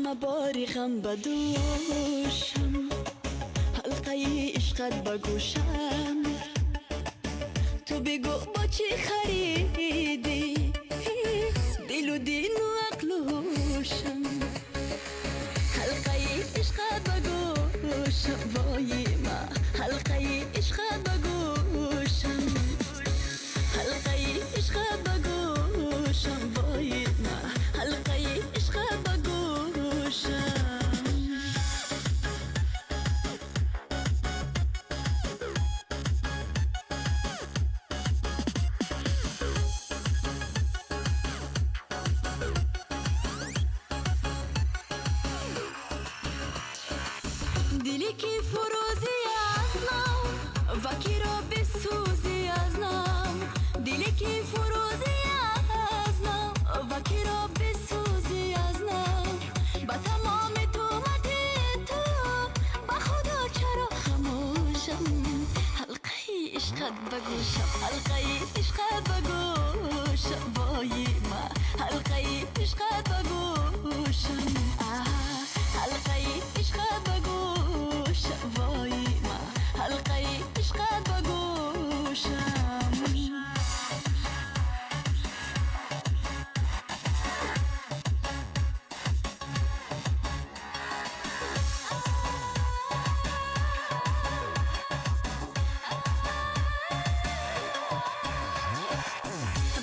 همه باری غم بدوشم، حلقه عشقت بگوشم. تو بگو با چی خریدی دل و دین و عقل و هوشم. حلقه عشقت بگوشم وای ما، حلقه عشقت بگوشم، حلقه عشقت بگوشم وای ما، حلقه عشقت بگوشم. دلی که فروزی از نام وکی را بسوزی از نام، دلی که فروزی از نام وکی را بسوزی از نام. با تمام تومت تو با خدا چرا خموشم. حلقه عشقت بگوشم، حلقه عشقت بگوشم وای ما، حلقه عشقت بگوشم. حلقه عشقت بگوشم وای ما، حلقه عشقت بگوشم.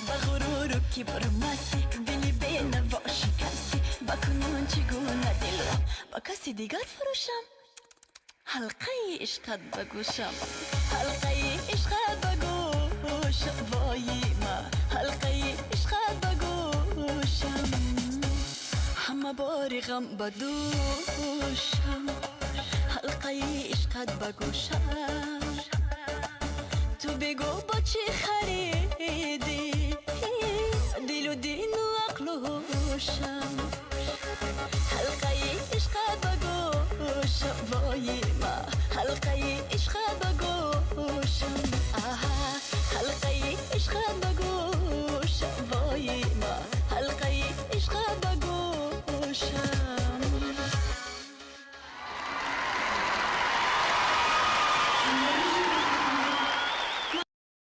بغرور و کبر مستی دلی به نوا شکستی، بکنون چگونه دل را با کسی دیگر فروشم. حلقه عشقت بگوشم، حلقه عشقت بگوشم وای ما، حلقه عشقت بگوشم. همه بار غم بدوشم، حلقه عشقت بگوشم.